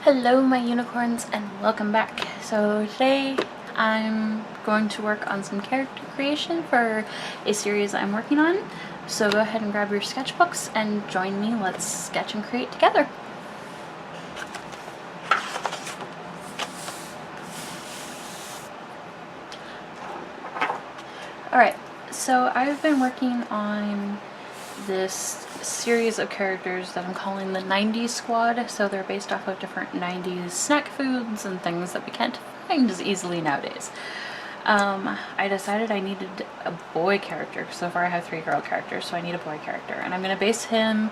Hello my unicorns and welcome back. So today I'm going to work on some character creation for a series I'm working on. So go ahead and grab your sketchbooks and join me. Let's sketch and create together. Alright, so I've been working on this series of characters that I'm calling the 90s squad. So they're based off of different 90s snack foods and things that we can't find as easily nowadays. I decided I needed a boy character. So far I have 3 girl characters, so I need a boy character. And I'm going to base him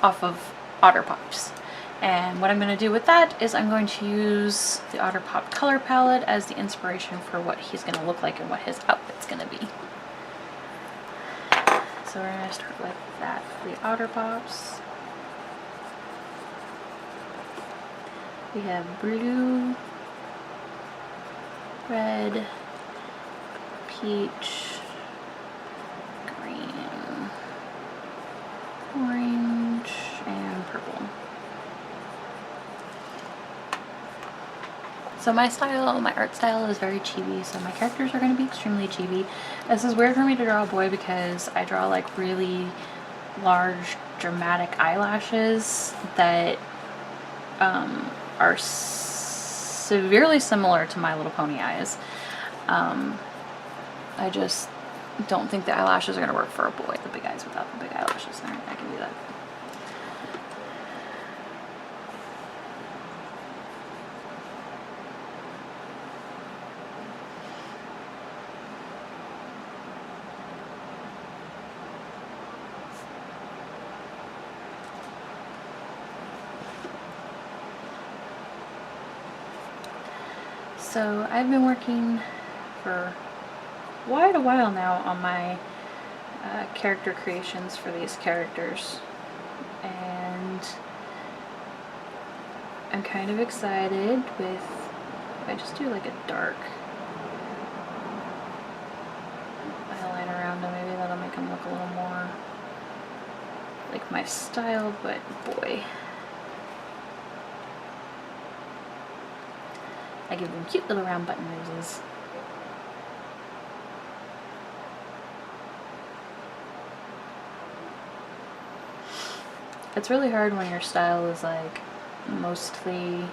off of Otter Pops. And what I'm going to do with that is I'm going to use the Otter Pop color palette as the inspiration for what he's going to look like and what his outfit's going to be. So we're going to start like that for the Otter Pops. We have blue, red, peach, green, orange, and purple. So my art style is very chibi, so my characters are going to be extremely chibi. This is weird for me to draw a boy because I draw like really large dramatic eyelashes that are severely similar to My Little Pony eyes. I just don't think the eyelashes are going to work for a boy, the big eyes without the big eyelashes. Alright, I can do that. So I've been working for quite a while now on my character creations for these characters, and I'm kind of excited with, if I just do like a dark eyeline around him, maybe that'll make him look a little more like my style, but boy. I give them cute little round button noses. It's really hard when your style is like mostly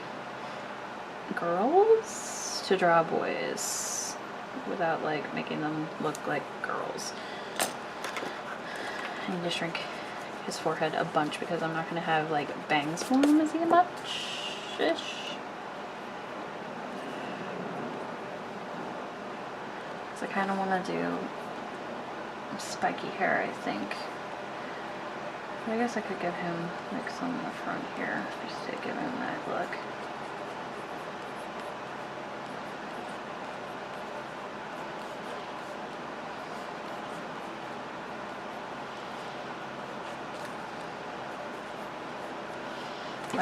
girls to draw boys without like making them look like girls. I need to shrink his forehead a bunch because I'm not going to have like bangs for him as much-ish. I kind of want to do spiky hair, I think. I guess I could give him like some in the front here, just to give him that look.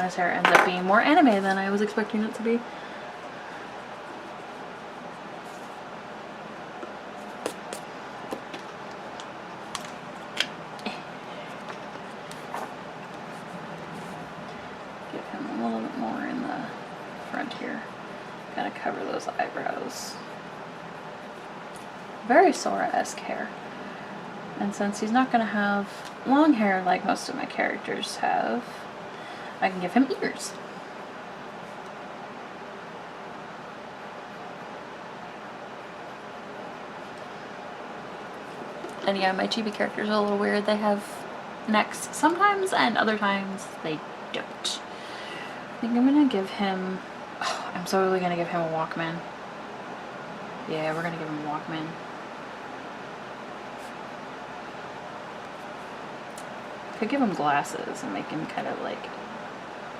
His hair ends up being more anime than I was expecting it to be. Gotta cover those eyebrows. Very Sora-esque hair. And since he's not gonna have long hair like most of my characters have, I can give him ears. And yeah, my chibi characters are a little weird. They have necks sometimes, and other times they don't. I think I'm gonna give him... Oh, I'm totally gonna give him a Walkman. Yeah, we're gonna give him a Walkman. Could give him glasses and make him kind of like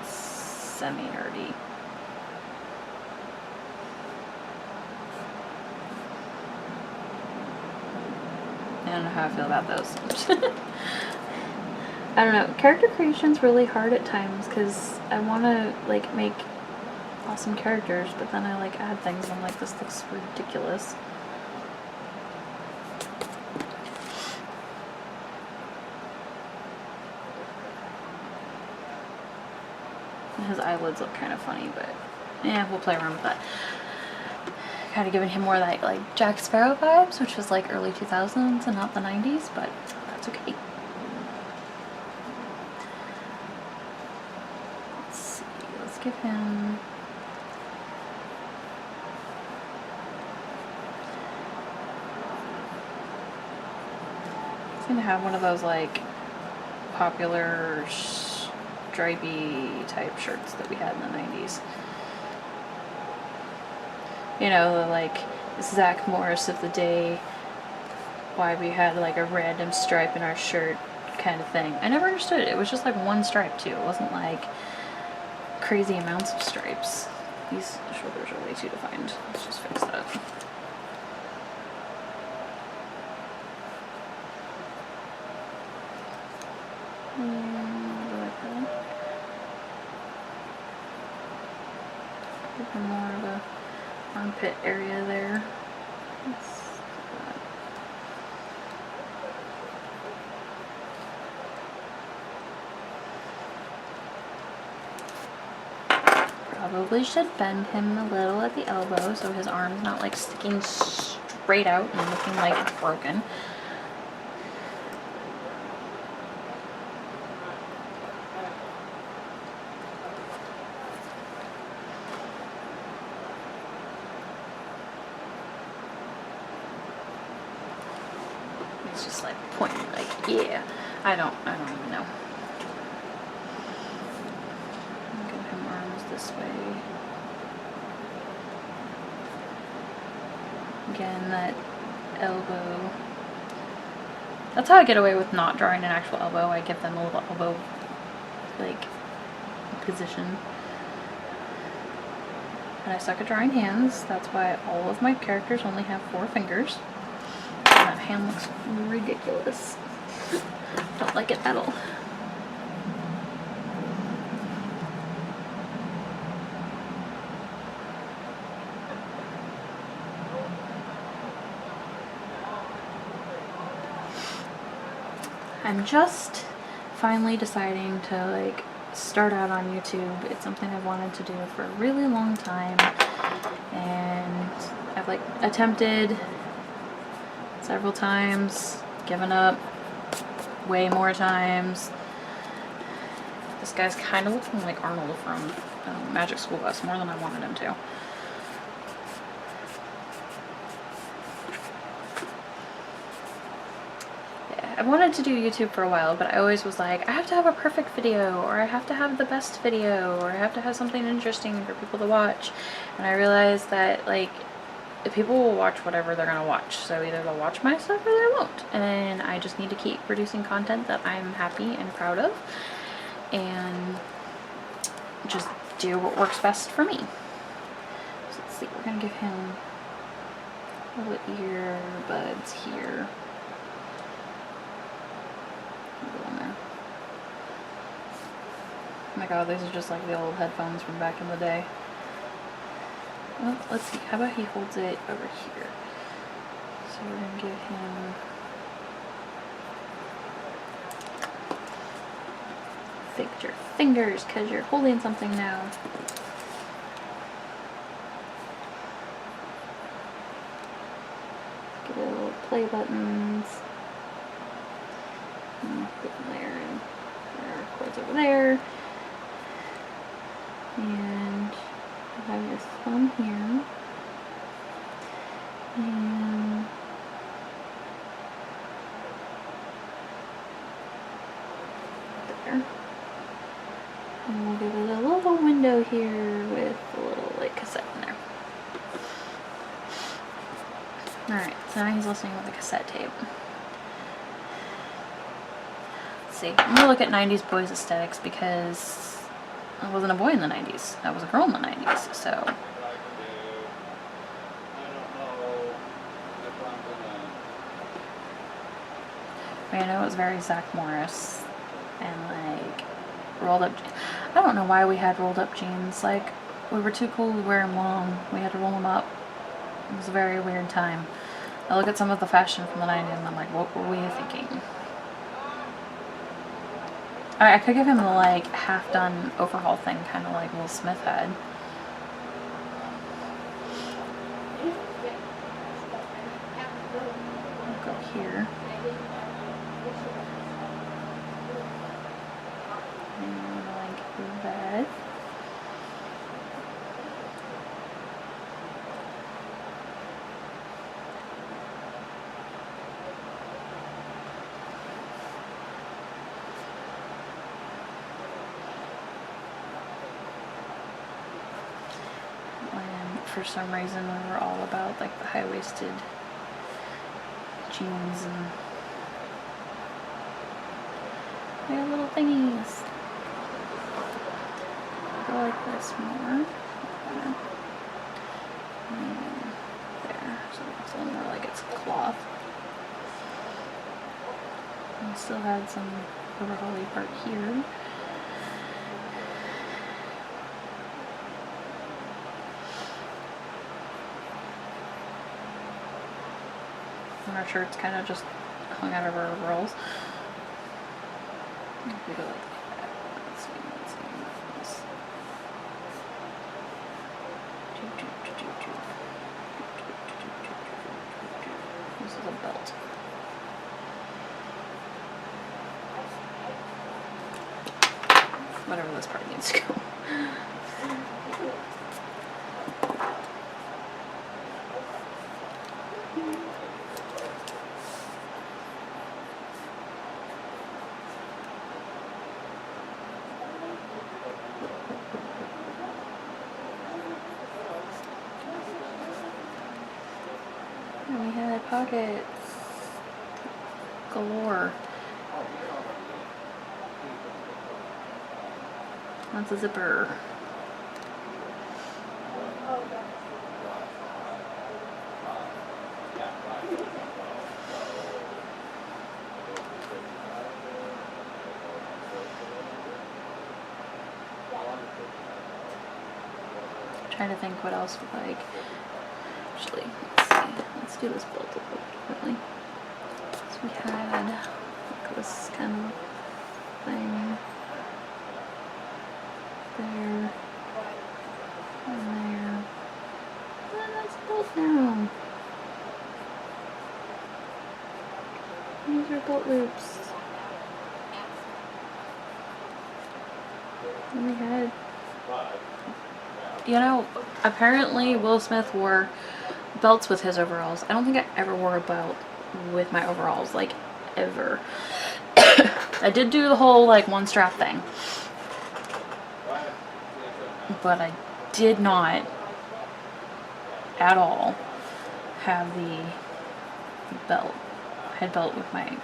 semi-nerdy. I don't know how I feel about those. I don't know. Character creation's really hard at times because I want to like make awesome characters, but then I like add things and I'm like, this looks ridiculous. His eyelids look kind of funny, but yeah, we'll play around with that. Kind of giving him more like Jack Sparrow vibes, which was like early 2000s and not the 90s, but that's okay. Let's see, let's give him... He's gonna have one of those like popular stripy type shirts that we had in the 90s. You know, the like Zach Morris of the day, why we had like a random stripe in our shirt kind of thing. I never understood it. It was just like one stripe too. It wasn't like crazy amounts of stripes. These shoulders are way too defined. Let's just fix that. Give him more of a armpit area there. Probably should bend him a little at the elbow so his arm's not like sticking straight out and looking like it's broken. It's just like pointing like, yeah. I don't even know. Give him arms this way. Again, that elbow. That's how I get away with not drawing an actual elbow. I give them a little elbow, like, position. And I suck at drawing hands. That's why all of my characters only have 4 fingers. And that hand looks ridiculous. Don't like it at all. I'm just finally deciding to like start out on YouTube. It's something I've wanted to do for a really long time, and I've like attempted several times, given up way more times. This guy's kind of looking like Arnold from Magic School Bus, more than I wanted him to. I wanted to do YouTube for a while, but I always was like, I have to have a perfect video, or I have to have the best video, or I have to have something interesting for people to watch. And I realized that like people will watch whatever they're gonna watch, so either they'll watch my stuff or they won't. And I just need to keep producing content that I'm happy and proud of, and just do what works best for me. So let's see, we're gonna give him little earbuds here. Oh my god, these are just like the old headphones from back in the day. Well, let's see, how about he holds it over here? So we're gonna give him fix your fingers because you're holding something now. Get little play buttons. And put them there, and there are cords over there. And I have this thumb here, and there. And we'll give it a little window here with a little like cassette in there. Alright, so now he's listening with a cassette tape. Let's see, I'm gonna look at 90s boys aesthetics because I wasn't a boy in the 90s. I was a girl in the 90s, so. I mean, I know it was very Zach Morris and like rolled up. I don't know why we had rolled up jeans. Like, we were too cool to wear them long. We had to roll them up. It was a very weird time. I look at some of the fashion from the 90s and I'm like, what were we thinking? I could give him the like half done overhaul thing, kind of like Will Smith had. I'll go here. And like that. For some reason we were all about like the high-waisted jeans and they got little thingies. I like this more. There, so it's a little more like it's cloth. And we still had some overhaul-y part here. And our shirts kind of just hung out of our overalls. If we go like that, let's see. This is a belt. Whatever this part needs to go. And we had pockets galore. That's a zipper. Trying to think what else would like. Actually, let's see. Let's do this build a little differently. So we had like this kind of thing there and there. Oh, that's built now. These are bolt loops. And we had, you know, apparently Will Smith wore belts with his overalls. I don't think I ever wore a belt with my overalls, like, ever. I did do the whole, like, one strap thing. But I did not at all have the belt, head belt with my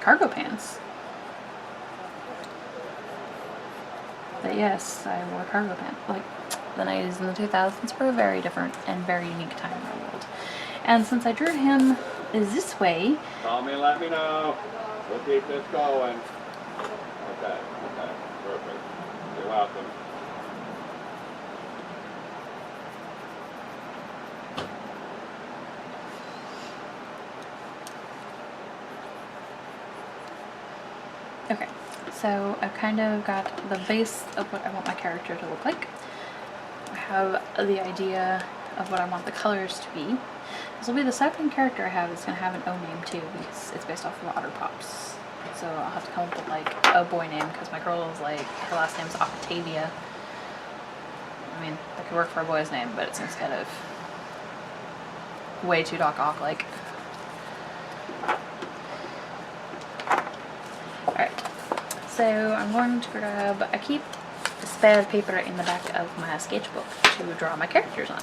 cargo pants. But yes, I wore cargo pants. Like, the 90s and the 2000s were a very different and very unique time in our world. And since I drew him this way... Call me and let me know. We'll keep this going. Okay, perfect. You're welcome. Okay, so I've kind of got the base of what I want my character to look like. I have the idea of what I want the colors to be. This will be the second character I have that's going to have an O name too, because it's based off of Otter Pops. So I'll have to come up with like a boy name, because my girl is like, her last name's Octavia. I mean, that could work for a boy's name, but it seems kind of way too Doc Ock like. Alright, so I'm going to grab, I keep a spare paper in the back of my sketchbook to draw my characters on,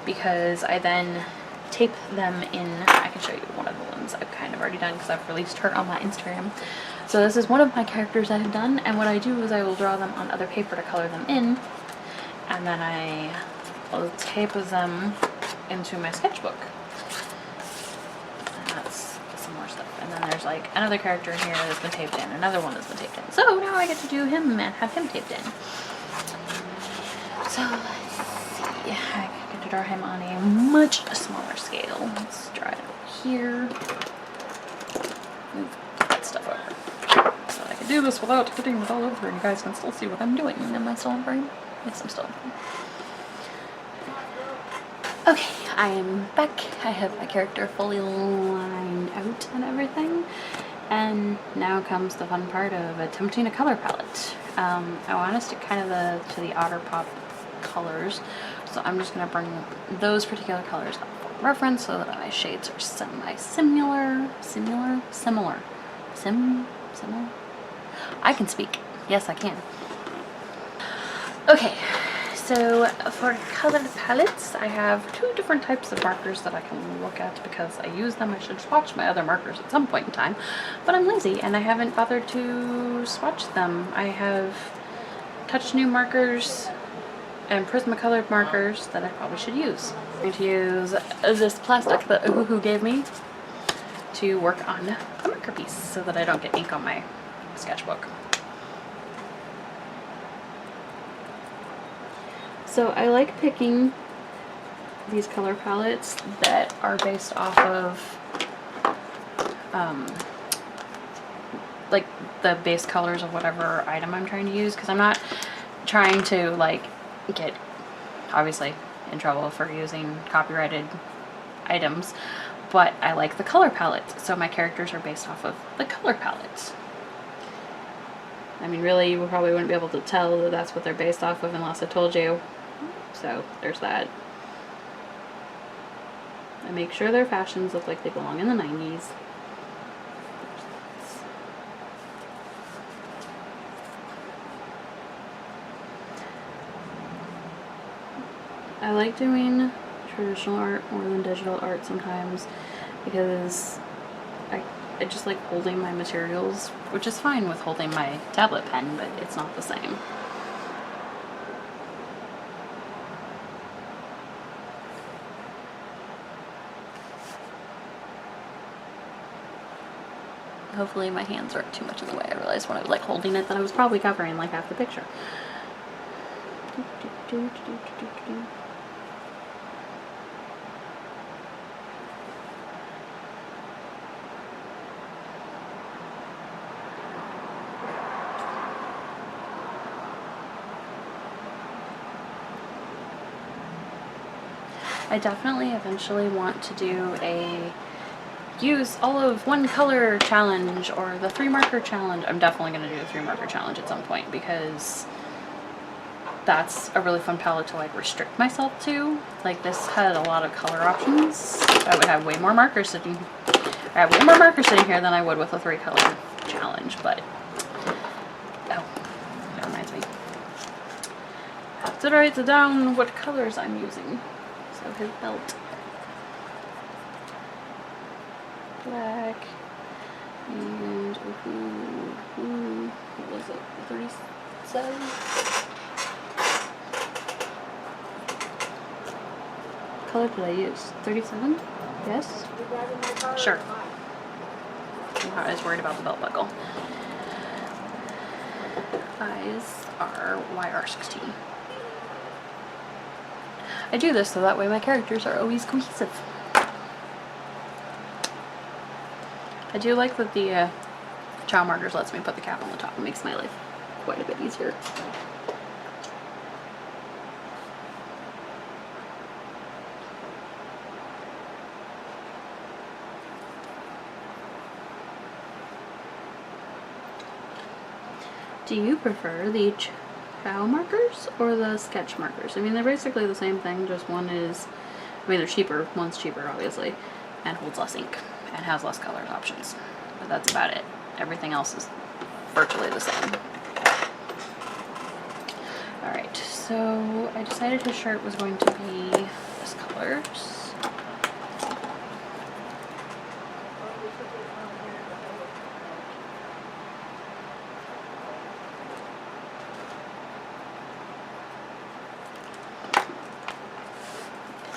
because I then tape them in. I can show you one of the ones I've kind of already done because I've released her on my Instagram. So this is one of my characters I have done, and what I do is I will draw them on other paper to color them in, and then I will tape them into my sketchbook. And that's some more stuff. And then there's like another character in here that's been taped in, another one that's been taped in. So now I get to do him and have him taped in. So let's see, I get to draw him on a much smaller scale. Let's draw it over here. Move that stuff over so I can do this without getting it all over, and you guys can still see what I'm doing. Am I still in frame? Yes, I'm still in frame. Okay, I am back. I have my character fully lined out and everything. And now comes the fun part of attempting a color palette. I want to stick kind of to the outer pop colors, so I'm just going to bring those particular colors up for reference so that my shades are similar. I can speak. Yes, I can. Okay, so for color palettes, I have two different types of markers that I can look at because I use them. I should swatch my other markers at some point in time, but I'm lazy and I haven't bothered to swatch them. I have Touch New markers and Prismacolor markers that I probably should use. I'm going to use this plastic that Uhuhu gave me to work on a marker piece so that I don't get ink on my sketchbook. So I like picking these color palettes that are based off of like the base colors of whatever item I'm trying to use, because I'm not trying to like get obviously in trouble for using copyrighted items, but I like the color palettes, so my characters are based off of the color palettes. I mean, really, you probably wouldn't be able to tell that that's what they're based off of unless I told you. So there's that. I make sure their fashions look like they belong in the 90s. I like doing traditional art more than digital art sometimes because I just like holding my materials, which is fine with holding my tablet pen, but it's not the same. Hopefully my hands aren't too much in the way. I realized when I was like holding it that I was probably covering like half the picture. I definitely eventually want to do a use all of one color challenge or the 3 marker challenge. I'm definitely going to do the 3 marker challenge at some point because that's a really fun palette to like restrict myself to. Like this had a lot of color options. I would have way more markers sitting. I have way more markers sitting here than I would with a 3 color challenge, but oh, that reminds me. I have to write down what colors I'm using. So his belt. Black and what was it? 37? What color did I use? 37? Yes? Sure. I was worried about the belt buckle. Eyes are YR16. I do this so that way my characters are always cohesive. I do like that the chow markers lets me put the cap on the top. It makes my life quite a bit easier. Do you prefer the chow markers or the sketch markers? I mean, they're basically the same thing, just one is, I mean, they're cheaper. One's cheaper, obviously, and holds less ink and has less color options. But that's about it. Everything else is virtually the same. Alright, so I decided his shirt was going to be this colors.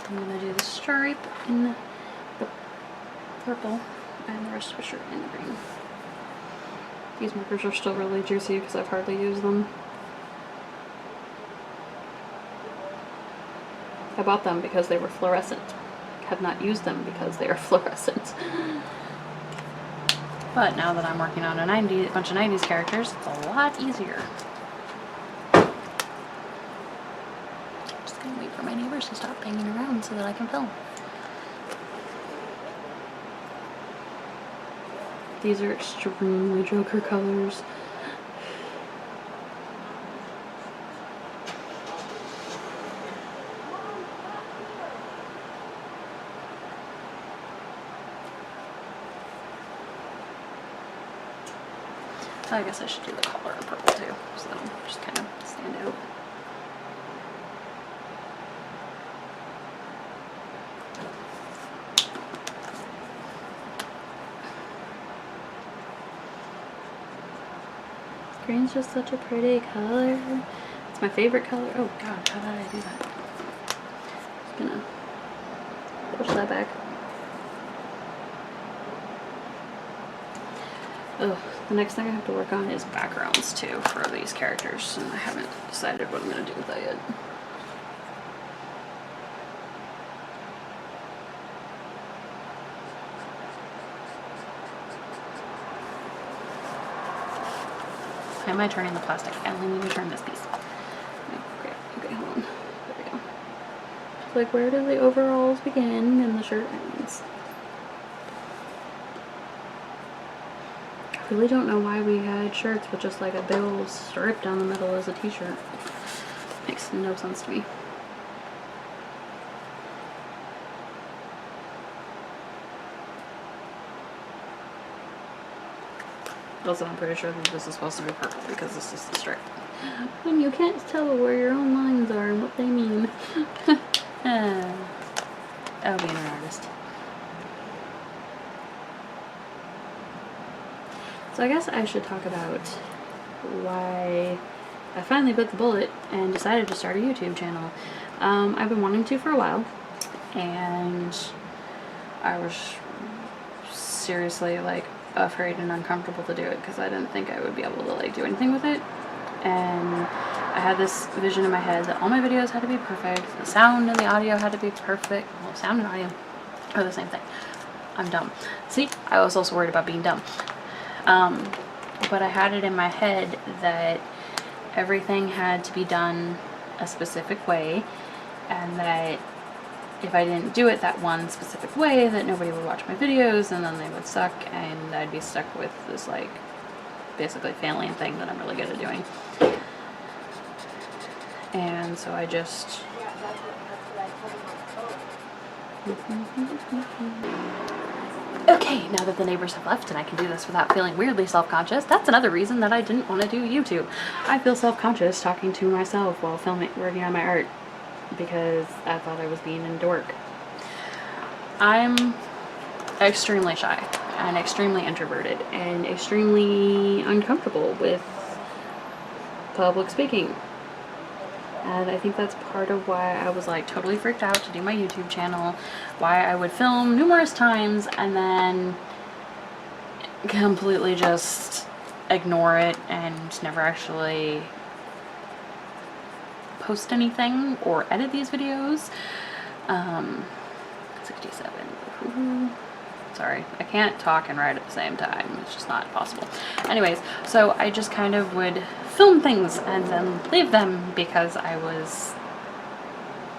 I'm going to do the stripe in the purple and the rest of the shirt in the green. These markers are still really juicy because I've hardly used them. I bought them because they were fluorescent. I have not used them because they are fluorescent. But now that I'm working on a bunch of 90s characters, it's a lot easier. Just gonna wait for my neighbors to stop banging around so that I can film. These are extremely Joker colors. I guess I should do the color in purple too, so that'll just kind of stand out. Green's just such a pretty color. It's my favorite color. Oh god, how did I do that? Just gonna push that back. Oh, the next thing I have to work on is backgrounds too for these characters, and I haven't decided what I'm gonna do with that yet. Why am I turning the plastic? I only need to turn this piece. Okay, hold on. There we go. It's like, where do the overalls begin and the shirt ends? I really don't know why we had shirts with just like a big old strip down the middle as a t-shirt. Makes no sense to me. Also, I'm pretty sure that this is supposed to be purple because this is the stripe. And you can't tell where your own lines are and what they mean. Oh, being an artist. So I guess I should talk about why I finally bit the bullet and decided to start a YouTube channel. I've been wanting to for a while, and I was seriously like afraid and uncomfortable to do it because I didn't think I would be able to like do anything with it. And I had this vision in my head that all my videos had to be perfect, the sound and the audio had to be perfect. Well, sound and audio are the same thing. I'm dumb. See, I was also worried about being dumb. But I had it in my head that everything had to be done a specific way, and that if I didn't do it that one specific way, that nobody would watch my videos, and then they would suck, and I'd be stuck with this like basically failing thing that I'm really good at doing. And so I just okay, now that the neighbors have left and I can do this without feeling weirdly self-conscious, that's another reason that I didn't want to do YouTube. I feel self-conscious talking to myself while working on my art, because I thought I was being a dork. I'm extremely shy and extremely introverted and extremely uncomfortable with public speaking. And I think that's part of why I was like totally freaked out to do my YouTube channel, why I would film numerous times and then completely just ignore it and never actually post anything or edit these videos. 67. Ooh. Sorry, I can't talk and write at the same time. It's just not possible. Anyways, so I just kind of would film things and then leave them because I was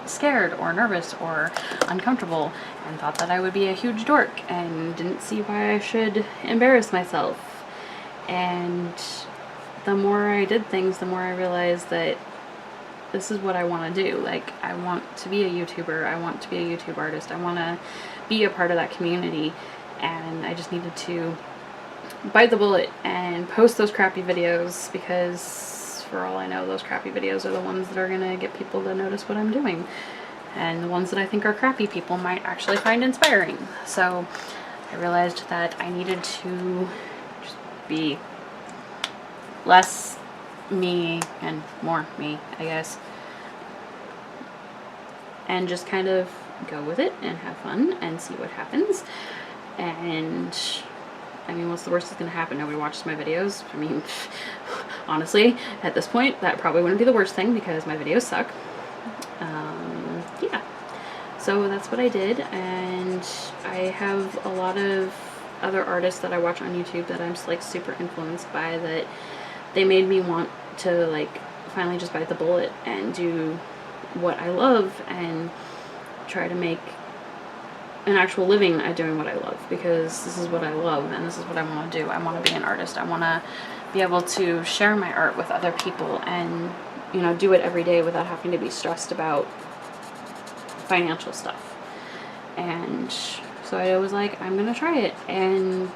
scared or nervous or uncomfortable and thought that I would be a huge dork and didn't see why I should embarrass myself. And the more I did things, the more I realized that this is what I want to do. Like, I want to be a YouTuber. I want to be a YouTube artist. I want to be a part of that community. And I just needed to bite the bullet and post those crappy videos, because for all I know, those crappy videos are the ones that are going to get people to notice what I'm doing. And the ones that I think are crappy, people might actually find inspiring. So I realized that I needed to just be less me and more me, I guess, and just kind of go with it and have fun and see what happens. And I mean, what's the worst that's gonna happen? Nobody watches my videos. I mean, honestly, at this point, that probably wouldn't be the worst thing because my videos suck. Yeah, so that's what I did, and I have a lot of other artists that I watch on YouTube that I'm just like super influenced by, that they made me want to like finally just bite the bullet and do what I love and try to make an actual living at doing what I love, because this is what I love and this is what I want to do. I want to be an artist. I want to be able to share my art with other people and, you know, do it every day without having to be stressed about financial stuff. And so I was like, I'm gonna try it. And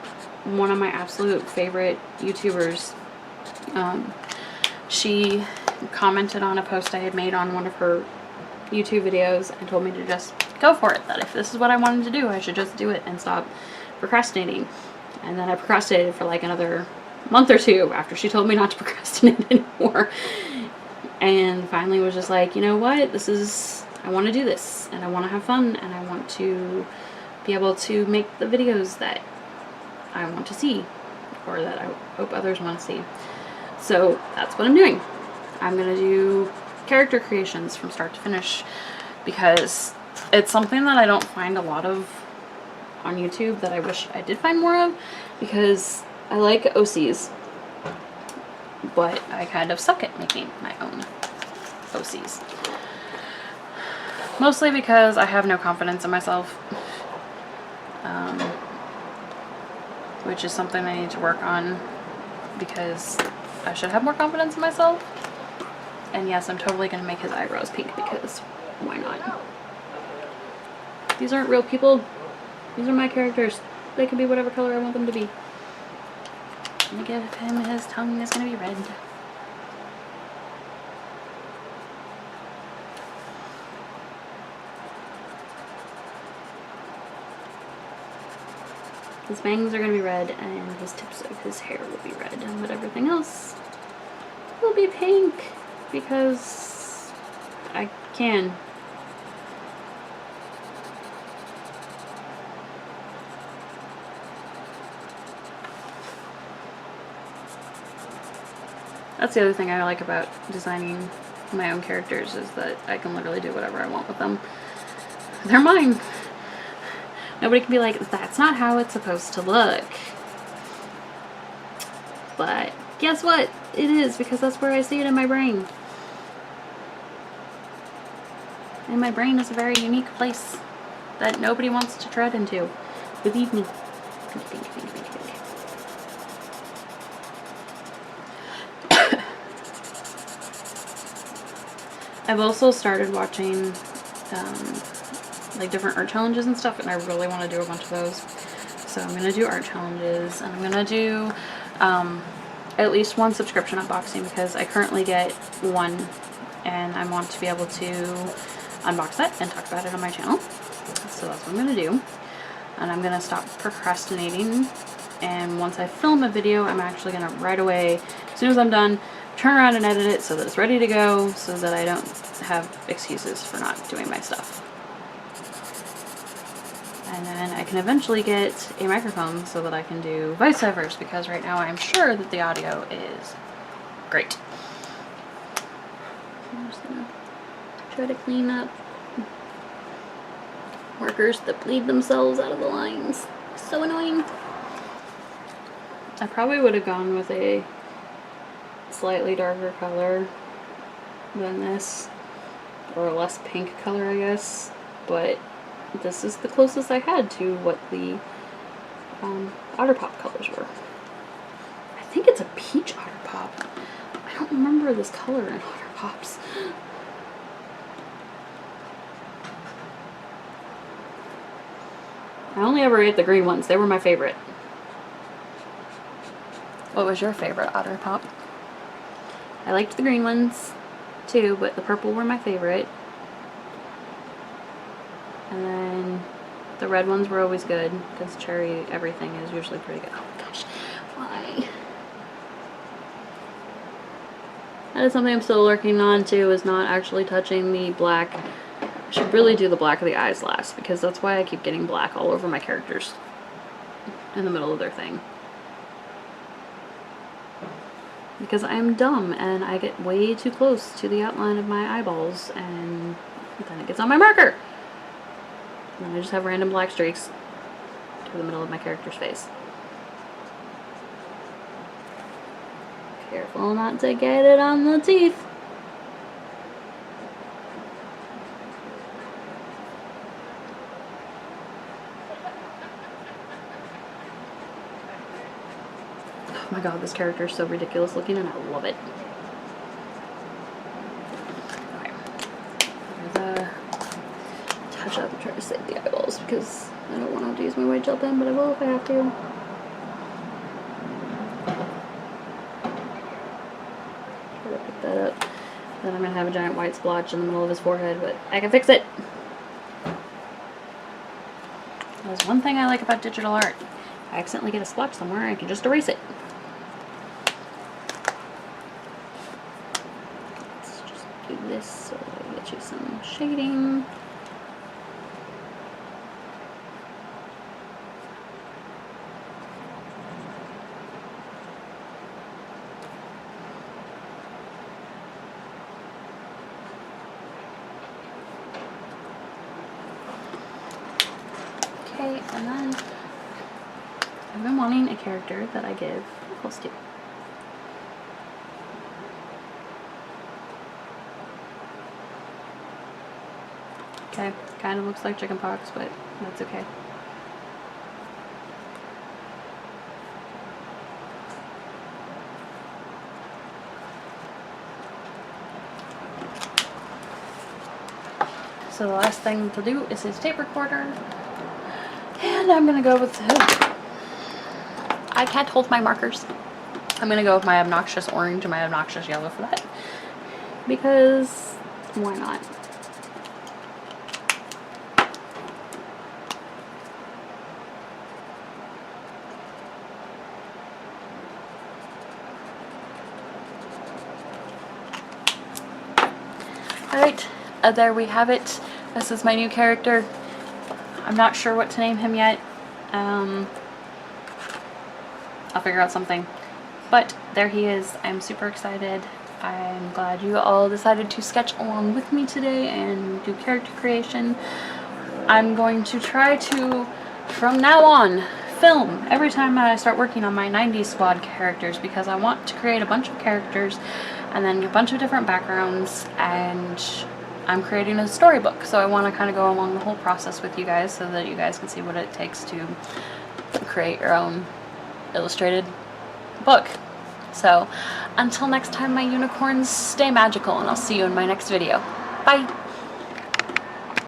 one of my absolute favorite YouTubers, she commented on a post I had made on one of her YouTube videos and told me to just go for it, that if this is what I wanted to do, I should just do it and stop procrastinating. And then I procrastinated for like another month or two after she told me not to procrastinate anymore, and finally was just like, you know what, I want to do this, and I want to have fun, and I want to be able to make the videos that I want to see, or that I hope others want to see. So that's what I'm doing. I'm gonna do character creations from start to finish, because it's something that I don't find a lot of on YouTube that I wish I did find more of, because I like OCs, but I kind of suck at making my own OCs. Mostly because I have no confidence in myself, which is something I need to work on, because I should have more confidence in myself. And yes, I'm totally going to make his eyebrows pink, because why not? These aren't real people. These are my characters. They can be whatever color I want them to be. I'm going to give him, his tongue is going to be red. His bangs are going to be red, and his tips of his hair will be red, but everything else will be pink, because I can. That's the other thing I like about designing my own characters, is that I can literally do whatever I want with them. They're mine. Nobody can be like, that's not how it's supposed to look. But guess what? It is, because that's where I see it in my brain. And my brain is a very unique place that nobody wants to tread into. Believe me. Pink, pink, pink, pink, pink. I've also started watching like different art challenges and stuff, and I really want to do a bunch of those. So I'm going to do art challenges, and I'm going to do at least one subscription unboxing, because I currently get one, and I want to be able to unbox that and talk about it on my channel. So that's what I'm going to do. And I'm going to stop procrastinating, and once I film a video, I'm actually going to right away, as soon as I'm done, turn around and edit it so that it's ready to go, so that I don't have excuses for not doing my stuff. And then I can eventually get a microphone so that I can do voiceovers, because right now I'm sure that the audio is great. I'm just gonna try to clean up markers that bleed themselves out of the lines. So annoying. I probably would have gone with a slightly darker color than this, or a less pink color, I guess, but this is the closest I had to what the Otter Pop colors were. I think it's a peach Otter Pop. I don't remember this color in Otter Pops. I only ever ate the green ones. They were my favorite. What was your favorite Otter Pop? I liked the green ones too, but the purple were my favorite. And then the red ones were always good, because cherry everything is usually pretty good. Oh my gosh, why? That is something I'm still working on too, is not actually touching the black. I should really do the black of the eyes last, because that's why I keep getting black all over my characters in the middle of their thing. Because I am dumb and I get way too close to the outline of my eyeballs, and then it gets on my marker. And I just have random black streaks through the middle of my character's face. Careful not to get it on the teeth. Oh my god, this character is so ridiculous looking and I love it. Okay. There's a touch up and try to save the eyeballs because I don't want to have to use my white gel pen, but I will if I have to. Try to pick that up. Then I'm going to have a giant white splotch in the middle of his forehead, but I can fix it. There's one thing I like about digital art. If I accidentally get a splotch somewhere, I can just erase it. Let's just do this so I get you some shading. Okay, and then I've been wanting a character that I give close to. Okay, kind of looks like chickenpox, but that's okay. So the last thing to do is his tape recorder. And I'm gonna go with, I can't hold my markers. I'm gonna go with my obnoxious orange and my obnoxious yellow for that. Because, why not? Alright, there we have it. This is my new character. I'm not sure what to name him yet. I'll figure out something. But there he is. I'm super excited. I'm glad you all decided to sketch along with me today and do character creation. I'm going to try to, from now on, film every time I start working on my 90s squad characters, because I want to create a bunch of characters and then a bunch of different backgrounds, and I'm creating a storybook, so I want to kind of go along the whole process with you guys so that you guys can see what it takes to create your own illustrated book. So until next time, my unicorns, stay magical, and I'll see you in my next video. Bye!